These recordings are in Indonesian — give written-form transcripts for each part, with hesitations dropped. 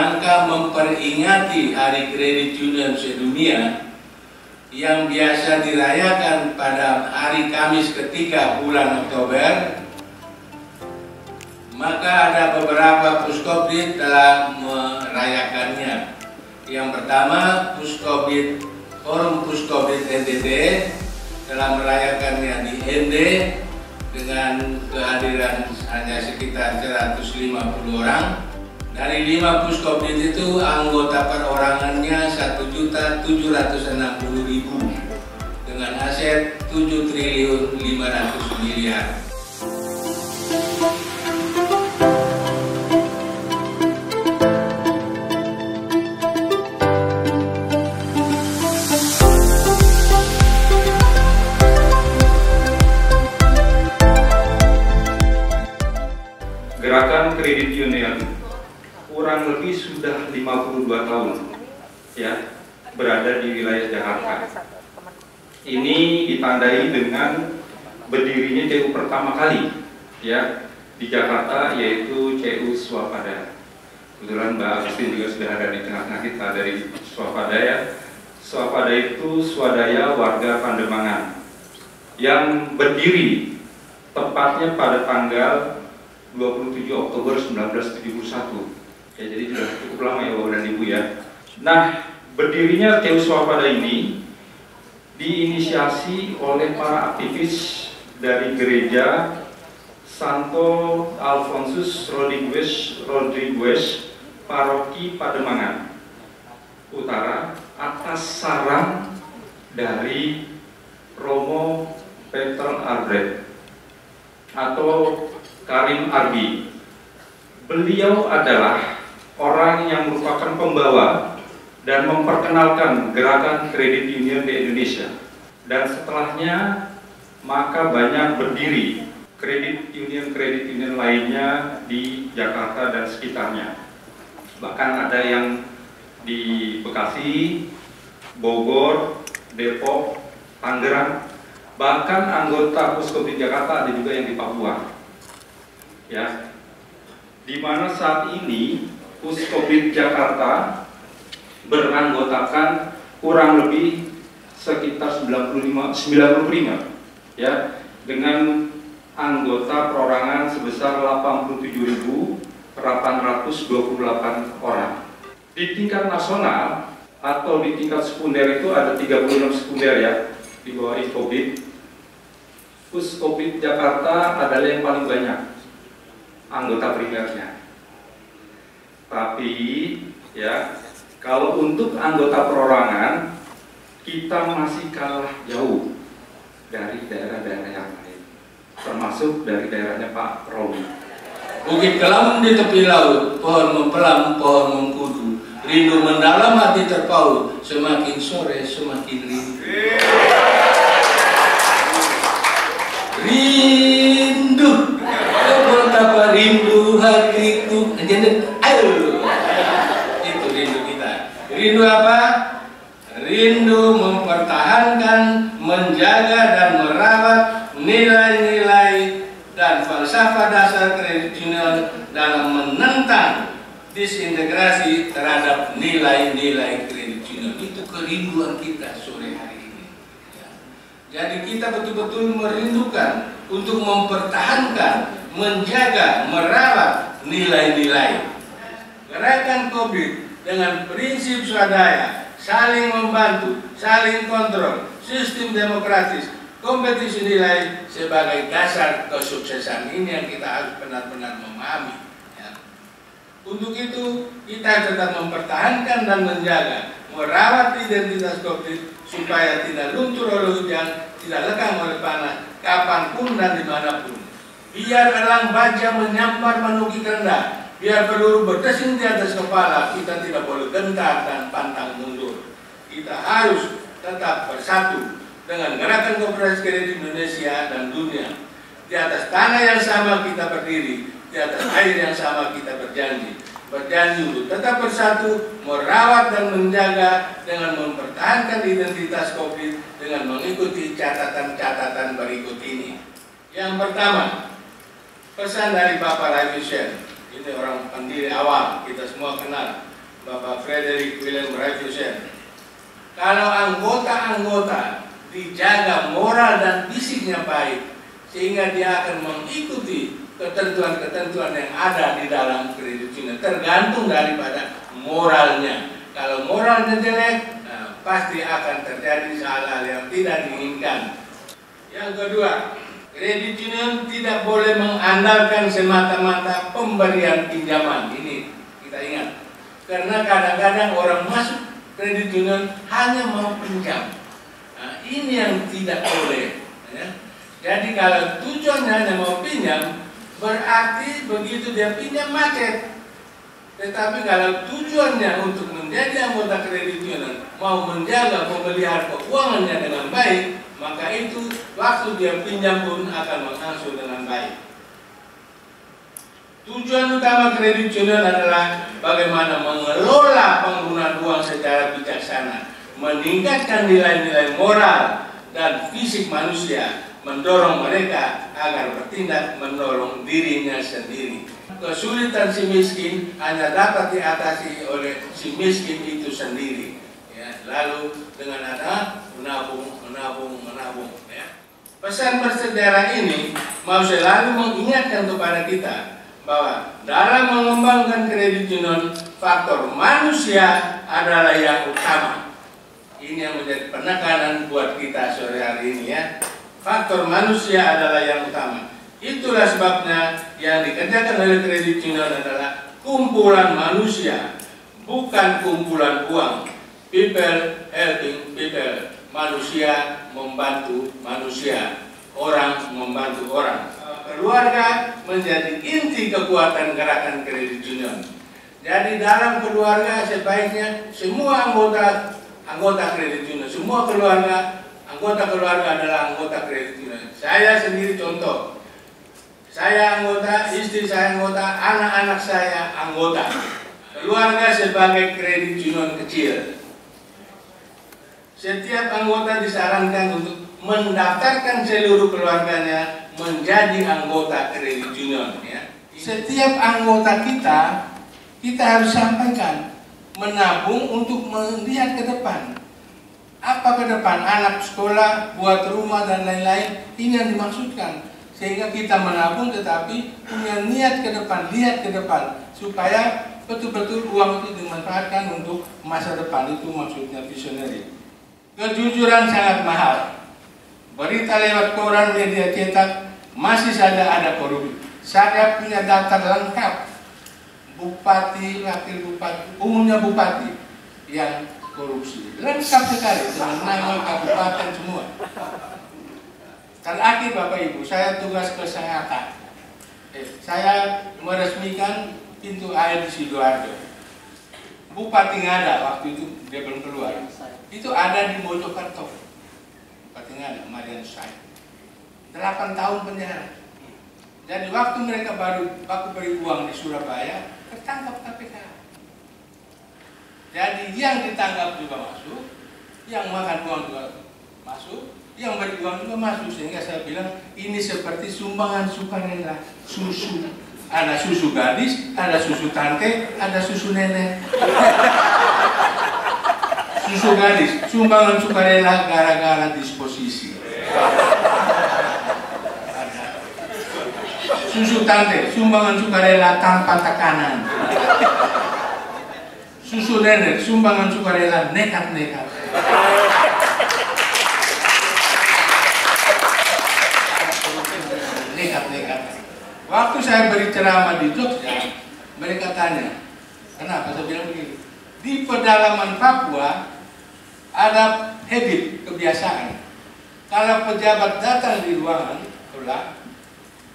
rangka memperingati Hari Kredit Union Sedunia yang biasa dirayakan pada hari Kamis ketiga bulan Oktober, maka ada beberapa Puskopdit telah merayakannya. Yang pertama, Forum Puskopdit NTT telah merayakannya di ND dengan kehadiran hanya sekitar 150 orang. Dari 5 Puskopdit itu anggota perorangannya 1.760.000 dengan aset 7.500 miliar. Gerakan Kredit Union kurang lebih sudah 52 tahun ya berada di wilayah Jakarta. Ini ditandai dengan berdirinya CU pertama kali ya di Jakarta, yaitu CU Swapadaya. Kebetulan Mbak Agustin juga sudah ada di tengah-tengah kita dari Swapadaya. Swapadaya itu swadaya warga Pandemangan yang berdiri tepatnya pada tanggal 27 Oktober 1971. Ya, jadi sudah cukup lama ya Bapak dan Ibu ya. Nah, berdirinya CU Swapadaya ini diinisiasi oleh para aktivis dari gereja Santo Alfonsus Rodriguez Paroki Pademangan Utara atas saran dari Romo Peter Albrecht atau Karim Arbi. Beliau adalah orang yang merupakan pembawa dan memperkenalkan gerakan kredit union di Indonesia. Dan setelahnya maka banyak berdiri kredit union lainnya di Jakarta dan sekitarnya. Bahkan ada yang di Bekasi, Bogor, Depok, Tangerang, bahkan anggota Puskopdit Jakarta ada juga yang di Papua. Ya, di mana saat ini Puskopdit Jakarta beranggotakan kurang lebih sekitar 95 ya, dengan anggota perorangan sebesar 87.828 orang. Di tingkat nasional atau di tingkat sekunder itu ada 36 sekunder ya di bawah Puskopdit. Puskopdit Jakarta adalah yang paling banyak anggota primernya. Tapi ya, kalau untuk anggota perorangan kita masih kalah jauh dari daerah-daerah yang lain, termasuk dari daerahnya Pak Romi. Bukit Kelam di tepi laut, pohon mempelam, pohon mengkudu, rindu mendalam hati terpaut, semakin sore semakin rindu. Rindu, betapa rindu hatiku. Ayo, itu rindu kita. Rindu apa? Rindu mempertahankan, menjaga dan merawat nilai-nilai dan falsafah dasar kredit union dalam menentang disintegrasi terhadap nilai-nilai kredit union. Itu kerinduan kita sore hari ini. Jadi kita betul-betul merindukan untuk mempertahankan, menjaga, merawat nilai-nilai. Gerakan COVID dengan prinsip swadaya, saling membantu, saling kontrol, sistem demokratis, kompetisi nilai sebagai dasar kesuksesan ini yang kita harus benar-benar memahami. Ya. Untuk itu kita tetap mempertahankan dan menjaga, merawat identitas COVID supaya tidak luntur oleh hujan, tidak lekang oleh panas, kapanpun dan dimanapun. Biar elang baja menyampar menukik rendah, biar peluru berdesing di atas kepala, kita tidak boleh gentar dan pantang mundur. Kita harus tetap bersatu dengan gerakan Koperasi Kredit Indonesia dan dunia. Di atas tanah yang sama kita berdiri, di atas air yang sama kita berjanji. Berjanji untuk tetap bersatu, merawat dan menjaga dengan mempertahankan identitas COVID dengan mengikuti catatan-catatan berikut ini. Yang pertama, pesan dari Bapak Ravi Sen, ini orang pendiri awal, kita semua kenal. Bapak Frederick William Raffleson. Kalau anggota-anggota dijaga moral dan fisiknya baik, sehingga dia akan mengikuti ketentuan-ketentuan yang ada di dalam kredit union, tergantung daripada moralnya. Kalau moralnya jelek, pasti akan terjadi hal-hal yang tidak diinginkan. Yang kedua, kredit union tidak boleh mengandalkan semata-mata pemberian pinjaman. Ini kita ingat. Karena kadang-kadang orang masuk kredit union hanya mau pinjam. Nah, ini yang tidak boleh. Ya. Jadi kalau tujuannya hanya mau pinjam, berarti begitu dia pinjam macet. Tetapi kalau tujuannya untuk menjadi anggota kredit union, mau menjaga memelihara keuangannya dengan baik, maka itu waktu dia pinjam pun akan mengangsur dengan baik. Tujuan utama kredit union adalah bagaimana mengelola penggunaan uang secara bijaksana, meningkatkan nilai-nilai moral dan fisik manusia, mendorong mereka agar bertindak menolong dirinya sendiri. Kesulitan si miskin hanya dapat diatasi oleh si miskin itu sendiri. Ya, lalu dengan ada menabung. Ya. Pesan bersejarah ini mau selalu mengingatkan kepada kita bahwa dalam mengembangkan kredit union, faktor manusia adalah yang utama. Ini yang menjadi penekanan buat kita sore hari ini ya. Faktor manusia adalah yang utama. Itulah sebabnya yang dikerjakan oleh kredit union adalah kumpulan manusia, bukan kumpulan uang. People helping people. Manusia membantu manusia. Orang membantu orang. Keluarga menjadi inti kekuatan gerakan kredit union. Jadi dalam keluarga sebaiknya semua anggota kredit union, semua anggota keluarga adalah anggota kredit union. Saya sendiri contoh. Saya anggota, istri saya anggota, anak-anak saya anggota. Keluarga sebagai kredit union kecil. Setiap anggota disarankan untuk mendaftarkan seluruh keluarganya menjadi anggota kredit union. Ya. Setiap anggota kita harus sampaikan menabung untuk melihat ke depan. Apa ke depan? Anak sekolah, buat rumah dan lain-lain. Ini yang dimaksudkan. Sehingga kita menabung tetapi punya niat ke depan, lihat ke depan, supaya betul-betul uang itu dimanfaatkan untuk masa depan. Itu maksudnya visionary. Kejujuran sangat mahal. Berita lewat koran, media cetak masih saja ada korupsi. Saya punya daftar lengkap bupati, wakil bupati, umumnya bupati yang korupsi. Lengkap sekali dengan nama kabupaten semua. Terakhir Bapak Ibu, saya tugas kesehatan. Saya meresmikan pintu air di Sidoarjo. Bupati Ngada waktu itu dia belum keluar. Itu ada di Mojokerto. Bupati Ngada, Marian Syed. 8 tahun penjara. Jadi waktu mereka baru beri uang di Surabaya, tertangkap KPK. Jadi yang ditangkap juga masuk, yang makan uang juga masuk, yang beri uang juga masuk. Sehingga saya bilang ini seperti sumbangan sukarela susu. Ada susu gadis, ada susu tante, ada susu nenek. Susu gadis, sumbangan sukarela gara-gara disposisi. Susu tante, sumbangan sukarela tanpa tekanan. Susu nenek, sumbangan sukarela nekat-nekat. Nekat-nekat. Waktu saya beri ceramah di Jogja, mereka tanya, kenapa? Saya bilang begini, di pedalaman Papua ada habit, kebiasaan. Kalau pejabat datang di ruangan,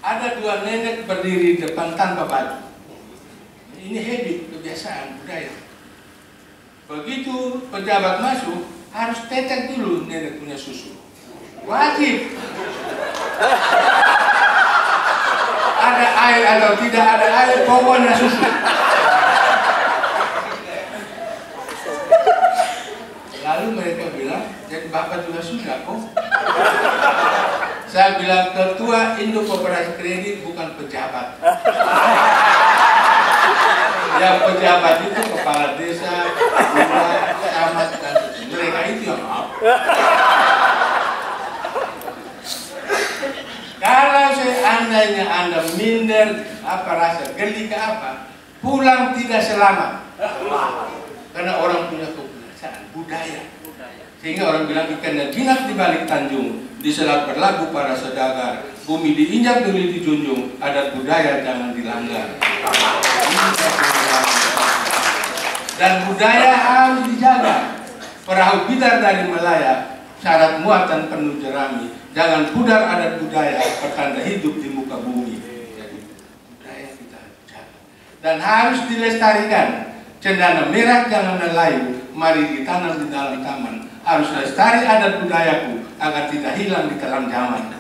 ada 2 nenek berdiri di depan tanpa baju. Ini habit, kebiasaan, budaya. Begitu pejabat masuk, harus tetek dulu nenek punya susu. Wajib. Ada air atau tidak ada air, pokoknya susu. Lalu mereka bilang, jadi Bapak juga sudah kok. Saya bilang, ketua Indo Koperasi Kredit bukan pejabat. Yang pejabat itu kepala desa, camat dan mereka itu yang apa? Kalau seandainya Anda minder, apa rasa geli ke apa, pulang tidak selamat. Karena orang punya kebiasaan, budaya. Sehingga orang bilang ikannya jinak di balik tanjung, di selat berlagu para saudagar, bumi diinjak duli dijunjung, adat budaya jangan dilanggar. Dan budaya harus dijaga. Perahu bitar dari Melaya, syarat muatan penuh jerami. Jangan pudar adat budaya, pertanda hidup di muka bumi. Jadi budaya kita jaga. Dan harus dilestarikan. Cendana merah jangan layu, mari ditanam di dalam taman. Harus lestari adat budayaku agar tidak hilang di dalam zaman.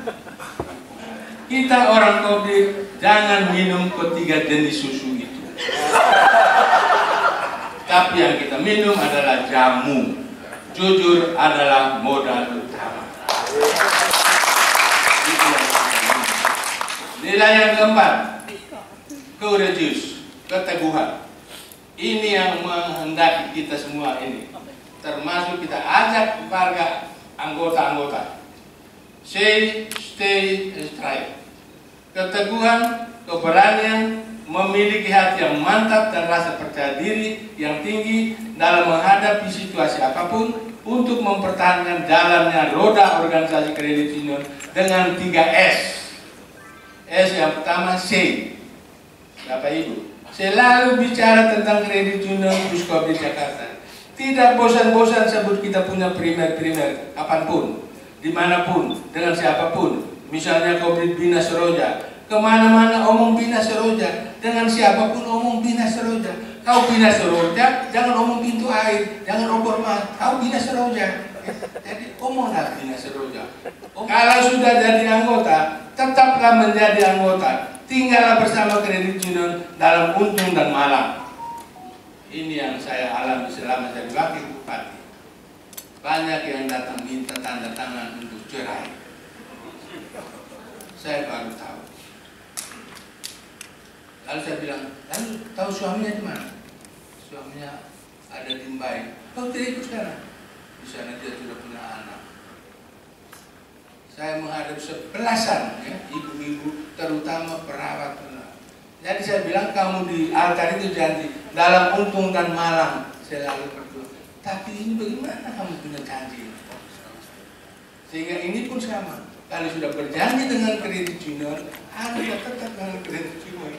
Kita orang Kobe jangan minum ketiga jenis susu itu. Tapi yang kita minum adalah jamu. Jujur adalah modal utama. Nilai yang keempat, courageous, keteguhan. Ini yang menghendaki kita semua ini. Termasuk kita ajak warga anggota-anggota. Say, stay, strive. Keteguhan, keberanian, memiliki hati yang mantap dan rasa percaya diri yang tinggi dalam menghadapi situasi apapun untuk mempertahankan jalannya roda organisasi kredit union dengan 3 S. S yang pertama, say. Bapak Ibu, selalu bicara tentang kredit union Puskobdi Jakarta. Tidak bosan-bosan sebut kita punya primer-primer, kapanpun, dimanapun, dengan siapapun. Misalnya Koprit Bina Seroja, kemana-mana omong Bina Seroja, dengan siapapun omong Bina Seroja. Kau Bina Seroja, jangan omong pintu air, jangan obor mas, kau Bina Seroja. Jadi omonglah Bina Seroja. Kalau sudah jadi anggota, tetaplah menjadi anggota. Tinggallah bersama kredit union dalam untung dan malang. Ini yang saya alami selama jadi wakil bupati. Banyak yang datang minta tanda tangan untuk cerai. Saya baru tahu. Lalu saya bilang, lalu tahu suaminya di mana? Suaminya ada di Mbai. Kau tidak ikut sekarang? Di sana dia sudah punya anak. Saya menghadap sebelasan ya, ibu-ibu, terutama perawat. Jadi saya bilang, kamu di altar itu janji dalam untung dan malang selalu berdoa. Tapi ini bagaimana kamu punya janji? Sehingga ini pun sama. Kalau sudah berjanji dengan kredit union, harus tetap dengan kredit union.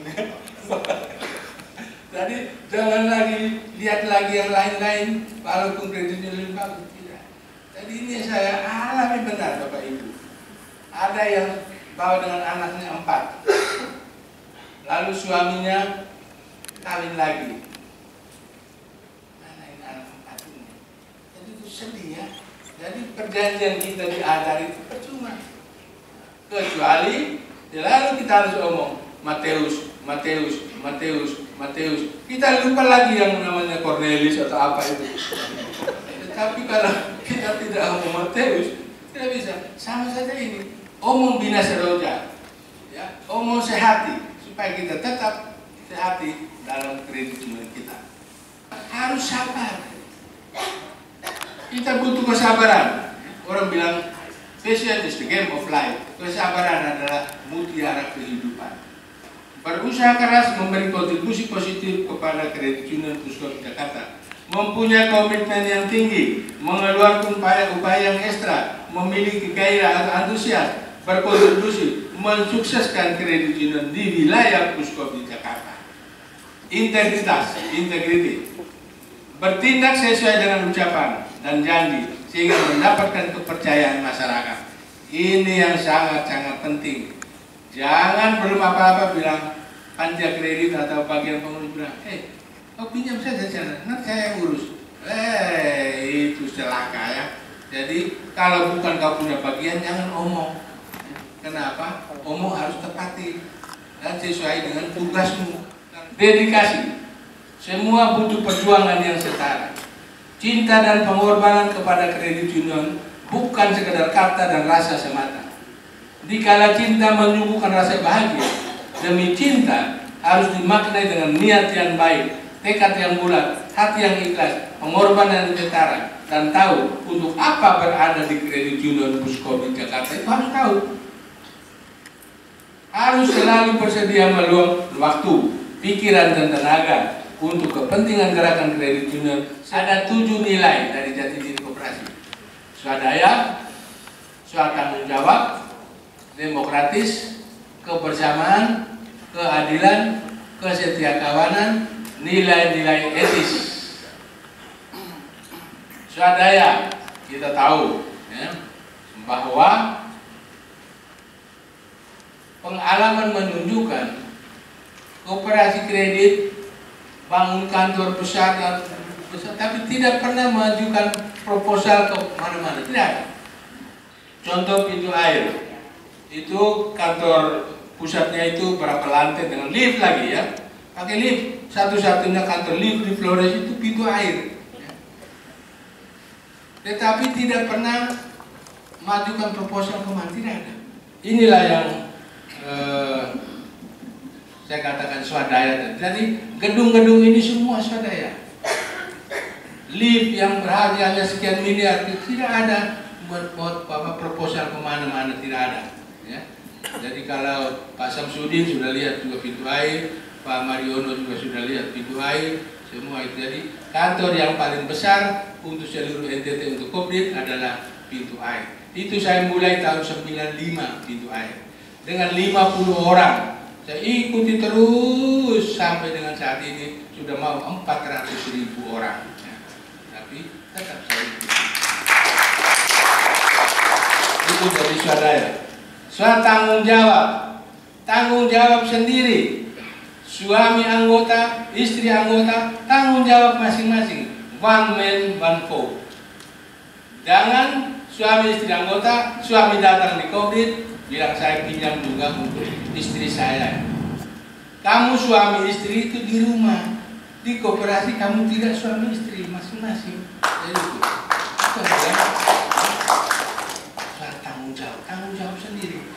Jadi jangan lagi lihat lagi yang lain-lain, walaupun kredit union bagus tidak. Jadi ini saya alami benar Bapak Ibu. Ada yang bawa dengan anaknya 4. Lalu suaminya kawin lagi. Mana ini anak 4 ini? Jadi itu sedih ya. Jadi perjanjian kita di altar itu percuma. Kecuali lalu kita harus omong Matius, Matius, Matius, Matius. Kita lupa lagi yang namanya Cornelius atau apa itu. Tapi kalau kita tidak omong Matius, tidak bisa. Sama saja ini. Omong Bina Seroja, ya, omong sehati. Supaya kita tetap sehati dalam kredit union kita. Harus sabar. Kita butuh kesabaran. Orang bilang, patience is the game of life. Kesabaran adalah mutiara kehidupan. Berusaha keras memberi kontribusi positif kepada kredit union Puskobdi Jakarta. Mempunyai komitmen yang tinggi, mengeluarkan upaya yang ekstra, memiliki gairah atau antusias, berkontribusi mensukseskan kredit union di wilayah Puskobdi Jakarta. Integritas, integriti, bertindak sesuai dengan ucapan dan janji sehingga mendapatkan kepercayaan masyarakat. Ini yang sangat-sangat penting. Jangan belum apa-apa bilang panja kredit atau bagian pengurus bilang, kau pinjam saja sana, nanti saya urus. Itu celaka ya. Jadi kalau bukan kau punya bagian jangan omong. Kenapa? Omong harus tepati dan sesuai dengan tugasmu. Dedikasi. Semua butuh perjuangan yang setara. Cinta dan pengorbanan kepada kredit union bukan sekedar kata dan rasa semata. Dikala cinta menyuguhkan rasa bahagia, demi cinta harus dimaknai dengan niat yang baik, tekad yang bulat, hati yang ikhlas, pengorbanan yang ketara, dan tahu untuk apa berada di Kredit Union Puskobit Jakarta itu harus tahu. Harus selalu bersedia meluang waktu, pikiran dan tenaga untuk kepentingan gerakan Kredit Union. Ada 7 nilai dari jati diri koperasi: swadaya, swatanggung jawab, demokratis, kebersamaan, keadilan, kesetiakawanan, nilai-nilai etis. Swadaya, kita tahu ya, bahwa pengalaman menunjukkan koperasi kredit bangun kantor besar, tapi tidak pernah mengajukan proposal ke mana-mana, tidak ada. Contoh pintu air, itu kantor pusatnya itu berapa lantai dengan lift lagi ya, pakai lift. Satu-satunya kantor lift di Flores itu pintu air. Tetapi tidak pernah mengajukan proposal ke mana, tidak ada. Inilah yang saya katakan swadaya. Jadi gedung-gedung ini semua swadaya. Lift yang berharganya sekian miliar itu tidak ada buat proposal kemana-mana, tidak ada. Ya. Jadi kalau Pak Samsudin sudah lihat juga pintu air, Pak Mariono juga sudah lihat pintu air, semua itu. Jadi kantor yang paling besar untuk seluruh NTT untuk Kopdit adalah pintu air. Itu saya mulai tahun 95 pintu air dengan 50 orang. Saya ikuti terus sampai dengan saat ini sudah mau 400.000 orang. Ya. Tapi tetap saya ikuti. Itu dari swadaya. Tanggung jawab, tanggung jawab sendiri. Suami anggota, istri anggota, tanggung jawab masing-masing. One man, one vote. Jangan suami istri anggota, suami datang di Kopdit, bilang saya pinjam juga untuk istri saya. Kamu suami istri itu di rumah, di koperasi kamu tidak suami istri masing-masing. Jadi itu adalah tanggung jawab sendiri.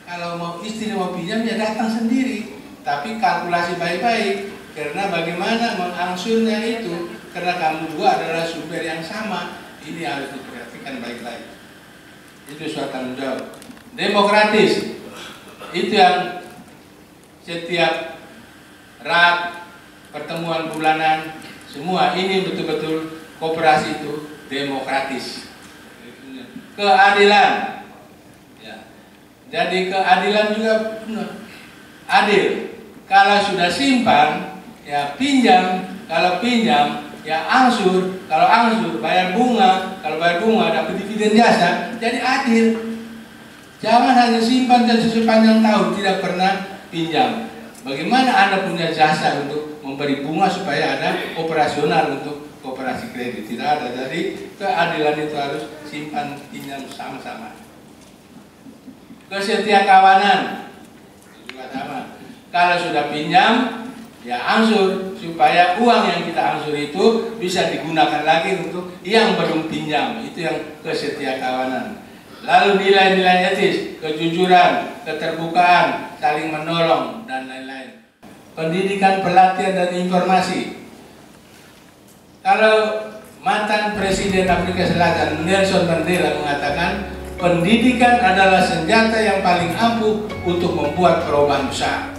Kalau mau istri mau pinjam ya datang sendiri, tapi kalkulasi baik-baik. Karena bagaimana mengangsurnya itu, karena kamu dua adalah sumber yang sama, ini harus diperhatikan baik-baik. Itu suatu tanggung jawab. Demokratis, itu yang setiap rat, pertemuan bulanan, semua ini betul-betul koperasi itu demokratis. Keadilan. Jadi keadilan juga benar. Adil. Kalau sudah simpan, ya pinjam. Kalau pinjam, ya angsur. Kalau angsur, bayar bunga. Kalau bayar bunga, dapat dividen jasa. Jadi adil. Jangan hanya simpan dan sepanjang tahun tidak pernah pinjam. Bagaimana Anda punya jasa untuk memberi bunga supaya ada operasional untuk koperasi kredit? Tidak ada. Jadi keadilan itu harus simpan pinjam sama-sama. Kesetiakawanan juga sama. Kalau sudah pinjam, ya angsur supaya uang yang kita angsur itu bisa digunakan lagi untuk yang belum pinjam. Itu yang kesetiakawanan. Lalu nilai-nilai etis, kejujuran, keterbukaan, saling menolong dan lain-lain. Pendidikan, pelatihan dan informasi. Kalau mantan Presiden Afrika Selatan Nelson Mandela mengatakan, pendidikan adalah senjata yang paling ampuh untuk membuat perubahan besar.